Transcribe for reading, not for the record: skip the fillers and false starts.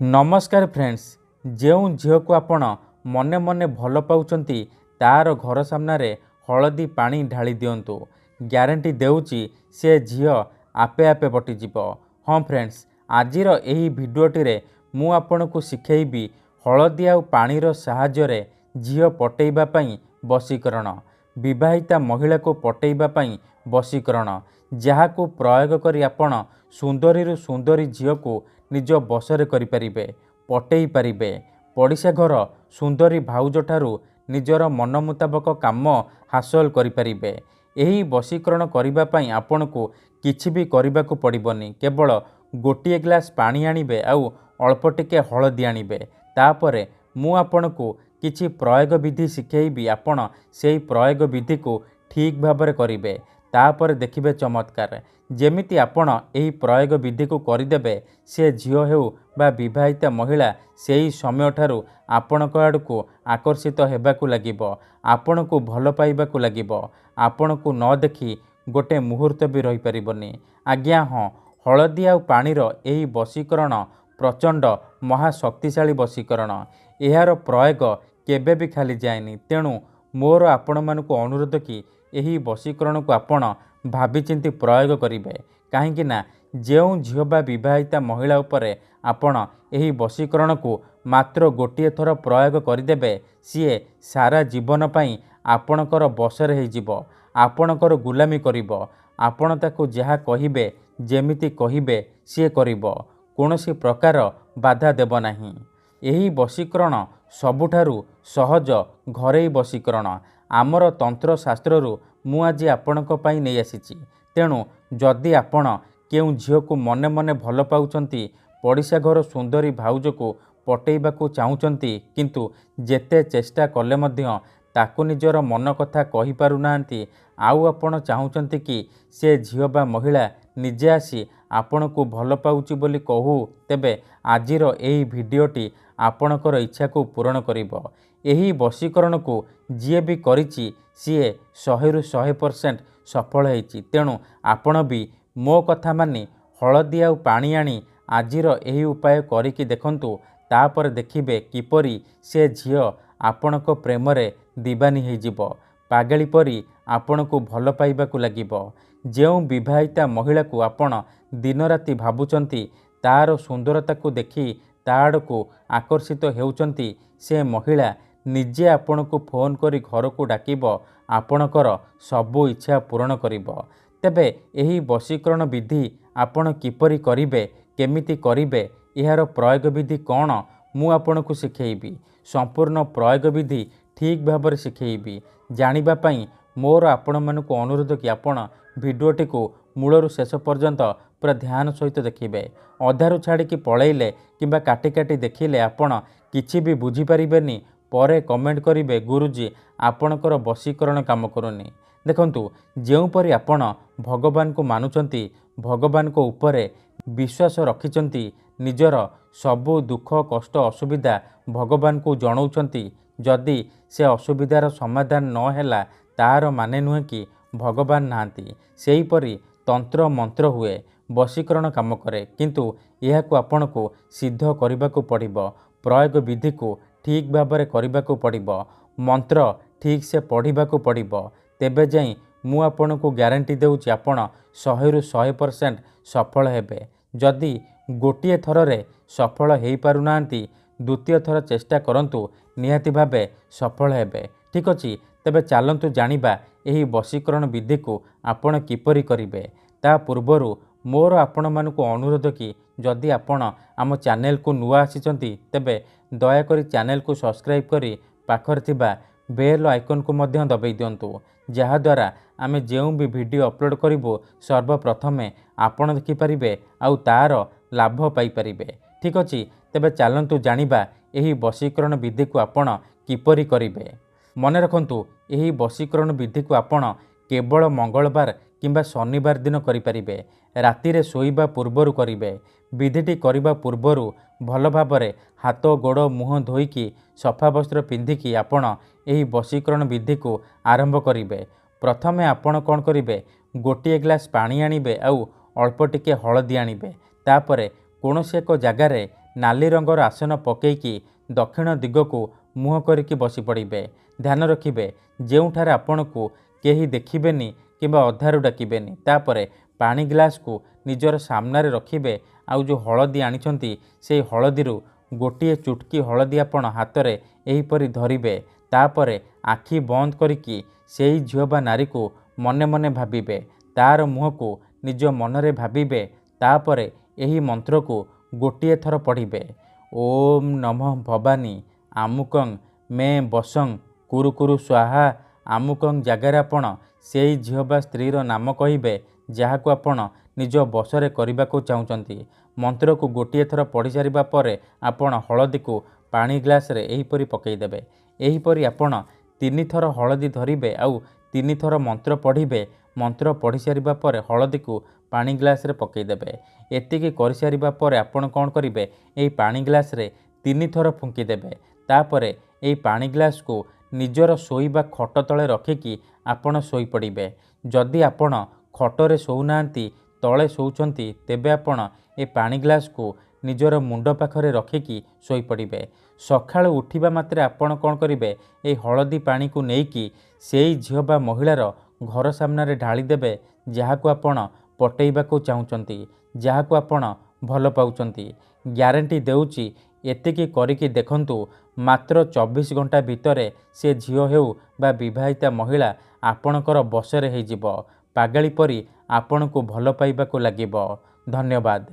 नमस्कार फ्रेंड्स। जो झील को आपण मने मने भल पाउचंती तार घर सामने हलदी पानी ढाली दिंतु। ग्यारंटी देउची से झील आपे आपे बटिजिब। हाँ फ्रेंड्स, आजिर एही भिडियोटी रे मु आपन को शिखेबी हलदी आउ पानीर साहाय्य झील पटेइबा पई वशीकरण। विवाहिता महिला को पटेइबा पई वशीकरण, जहाको प्रयोग करी आपण सुंदरी सुंदरी झील को निज बसरे करिपारिबे, पटेई पारिबे। पड़िशा घर सुंदरी भाउज ठारू निजर मन मुताबक काम हासिल करिपारिबे। एही वशीकरण करिबा पई आपण को किछि भी करिबा को पड़िबनी। केवल गोटिए ग्लास पानी आनिबे आउ अल्प टिके हलदी आनिबे। तापरे मु आपण को किछि प्रयोग विधि शिखेइबी। आपण सेही प्रयोग विधि को ठीक भाबरे करिबे। तापर देखिबे चमत्कार। जेमिति आपण एही प्रयोग विधि को करिदेबे, से झील हेउ बा विवाहिता महिला सेही समय ठारू आपणक आड़को आकर्षित हेबाकू लागिबो, आपण को भल पाइबाकू लागिबो। आपण को न देखि गोटे मुहूर्त भी रही परिबनी। आज्ञा हाँ, हलदी आउ पानीर एही वशीकरण प्रचंड महाशक्तिशाली वशीकरण। एहार प्रयोग केबे भी खाली जाएनी। तेणु मोर आपण मानकु अनुरोध कि एही वशीकरण को आपण भाविचिंती प्रयोग करिबे। काहेकि ना जो झील बा विवाहिता महिला उपरे आपण एही वशीकरण को मात्र गोटिए थर प्रयोग करिदेबे, सीए सारा जीवन पई आपणकर बसरे होइजिबो, आपणकर गुलामी करिबो। आपण ताकू जहा कहिबे, जेमिति कहिबे सीए करिबो, कोनोसी प्रकार बाधा देब नाही। एही वशीकरण सबुठारु सहज घरेई वशीकरण आमर तंत्र शास्त्ररू मु आज आपणक पई नै आसीची। तेणु जदि आपण केउ झील को मने मने भल पाउचंती, पड़िशा घर सुंदरी भाउज को पटेइबाकू चाहूचंती, किंतु जेते चेष्टा कले मध्य ताकू निजर मन कथा कहि पारु नांती, आउ आपण चाहूचंती कि से झील बा महिला निजे आसी आपण को भल पाउची बोली कहू, तेबे आजिर एही भिडियोटी आपणकर इच्छा को पूरण करिबो। एही वशीकरण को जीए भी करिची, सीए 100% सफल होइची। तेणु आपण भी मो कथा मानी हलदी आउ पानी आनी आजिर एही उपाय करिकी देखंतु। तापर देखिबे किपरि से झील आपणक प्रेम रे दीवानी होइजिबो, पागली परी आपण को भल पाइबाकू लागिबो। जो विवाहिता महिला को आपण दिन राति भाबुचंती, तार सुंदरता को देखि ताड़ को आकर्षित हेउचंती, से महिला निजे आपण को फोन करी घर को डाकिबो, आपणकर सबु इच्छा पूर्ण करिबो। तेबे एही वशीकरण विधि आपण किपरि करिबे, केमिति करिबे, एहार प्रयोग विधि कौन, मु आपण को शिखेइबी। संपूर्ण प्रयोग विधि ठीक भाबरे शिखेइबी। जानिबा पई मोर आपण मानकु अनुरोध कि आपण भिडियोटी को मूलरू शेष पर्यंत पूरा ध्यान सहित देखिबे। अधारू छाड़िकी पळैले किंबा काटी काटी देखिले आपण किछि भी बुझी परिबेनी। परे कमेंट करिबे, गुरुजी आपणकर वशीकरण काम करूनी। देखंतु, जेउपरि आपण भगवान को मानुचंती, भगवान को उपरे विश्वास रखिचंती, निजर सबु दुख कष्ट असुविधा भगवान को जणाउचंती, जदि से असुविधार समाधान न हेला, तार माने नुहे कि भगवान नाहांती। सेहीपरि तंत्र मंत्र हुए, वशीकरण काम करे, किंतु एहाकू आपण को सिद्ध करबाकू पड़िबो। प्रयोग विधि को ठीक भाबरे करबाकू पड़िबो, मंत्र ठीक से पढ़िबाकू पड़िबो। तेबे जाई मु आपण को ग्यारंटी देउची आपण 100% सफल हेबे। जदि गोटिए थररे सफल हेई पारु नांती, द्वितीय थर चेष्टा करंतु, निहाती भाबे सफल हेबे। ठीक अछि, तेबे चालंतु जानिबा एही वशीकरण विधि को आपण किपरि करिबे। ता पूर्वरु मोर आपण मानकु अनुरोध कि जदि आपण आम चैनल को नुआ आसीचंती, तेबे दया करी चैनल को सब्सक्राइब करी पाखरे थिबा बेल आइकन को मध्य दबाई दियंतु, जहा द्वारा आमे जेउ भी वीडियो अपलोड करिवो सर्वप्रथमे आपण देखि परिबे आउ तार लाभ पाई परिबे। ठीक अछि, तेबे चालंतु जानिबा एही वशीकरण विधि को आपण किपरि करिबे। मने रखंतु, एही वशीकरण विधि को आपण केवल मंगलवार किंबा शनिवार दिन करिपारिबे। राति रे सोइबा पूर्वरु करिबे। विधिटी करिबा पूर्वरु भल भाबरे हाथ गोड़ मुह धोईकी सफा वस्त्र पिंधिकी आपण एही वशीकरण विधि को आरंभ करिबे। प्रथमे आपण कोन करिबे, गोटिए ग्लास पानी आनिबे आउ अल्प टिके हलदी आनिबे। तापरे कोनोसी एक जगार ନାଲି ରଙ୍ଗର ଆସନ ପକାଇକି ଦକ୍ଷିଣ ଦିଗକୁ ମୁହଁ କରିକି ବସି ପଡ଼ିବେ। ଧ୍ୟାନ ରଖିବେ, ଯେଉଁଠାରେ ଆପଣଙ୍କୁ କେହି ଦେଖିବେନି କିମ୍ବା ଅଧାରୁ ଡାକିବେନି। ତାପରେ ପାଣି ଗ୍ଲାସକୁ ନିଜର ସାମ୍ନାରେ ରଖିବେ। ଆଉ ଯେଉଁ ହଳଦୀ ଆଣିଛନ୍ତି ସେଇ ହଳଦୀରୁ ଗୋଟିଏ ଚୁଟକି ହଳଦୀ ଆପଣ ହାତରେ ଏହିପରି ଧରିବେ। ତାପରେ ଆଖି ବନ୍ଦ କରିକି ସେଇ ଝିଅ ବା ନାରୀକୁ ମନେ ମନେ ଭାବିବେ। ତାର ମୁହଁକୁ ନିଜ ମନରେ ଭାବିବେ। ତାପରେ ଏହି ମନ୍ତ୍ରକୁ ଗୋଟିଏ ଥର ପଢ଼ିବେ। ଓମ୍ ନମଃ ଭବାନୀ ଆମୁକଂ ମେ ବଶଂ କୁରୁ କୁରୁ ସ୍ୱାହା। ଆମୁକଂ ଜାଗାରେ ଆପଣ ସେଇ ଝିଅ ବା ସ୍ତ୍ରୀର ନାମ କହିବେ ଯାହାକୁ ଆପଣ ନିଜ ବଶରେ କରିବାକୁ ଚାହୁଁଛନ୍ତି। ମନ୍ତ୍ରକୁ ଗୋଟିଏ ଥର ପଢ଼ି ସାରିବା ପରେ ଆପଣ ହଳଦୀକୁ ପାଣି ଗ୍ଲାସରେ ଏହିପରି ପକାଇଦେବେ। ଏହିପରି ଆପଣ 3 ଥର ହଳଦୀ ଧରିବେ ଆଉ 3 ଥର ମନ୍ତ୍ର ପଢ଼ିବେ। ମନ୍ତ୍ର ପଢ଼ି ସାରିବା ପରେ ହଳଦୀକୁ ପାଣି ଗ୍ଲାସରେ ପକାଇଦେବେ। ଏତିକି କରିସାରିବା ପରେ ଆପଣ କ'ଣ କରିବେ, ଏହି ପାଣି ଗ୍ଲାସରେ 3 ଥର ଫୁଙ୍କିଦେବେ। ତାପରେ ଏହି ପାଣି ଗ୍ଲାସକୁ ନିଜର ଶୋଇବା ଖଟ ତଳେ ରଖିକି ଆପଣ ଶୋଇପଡ଼ିବେ। ଯଦି ଆପଣ ଖଟରେ ଶୋଉନାହାନ୍ତି, ତଳେ ଶୋଉଛନ୍ତି, ତେବେ ଆପଣ ଏ ପାଣି ଗ୍ଲାସକୁ ନିଜର ମୁଣ୍ଡ ପାଖରେ ରଖିକି ଶୋଇପଡ଼ିବେ। ସକାଳୁ ଉଠିବା ମାତ୍ରେ ଆପଣ କ'ଣ କରିବେ, ଏହି ହଳଦୀ ପାଣିକୁ ନେଇକି ସେଇ ଝିଅ ବା ମହିଳାର ଘର ସାମ୍ନାରେ ଢାଳିଦେବେ ଯାହାକୁ ଆପଣ ପଟେଇବାକୁ ଚାହୁଁଛନ୍ତି, ଯାହାକୁ ଆପଣ ଭଲ ପାଉଛନ୍ତି। ଗ୍ୟାରେଣ୍ଟି ଦେଉଛି, ଏତିକି କରିକି ଦେଖନ୍ତୁ, ମାତ୍ର 24 ଘଣ୍ଟା ଭିତରେ ସେ ଝିଅ ହେଉ ବା ବିବାହିତା ମହିଳା ଆପଣଙ୍କର ବଶରେ ହେଇଯିବ। ପାଗଳୀ ପରି ଆପଣଙ୍କୁ ଭଲ ପାଇବାକୁ ଲାଗିବ। ଧନ୍ୟବାଦ।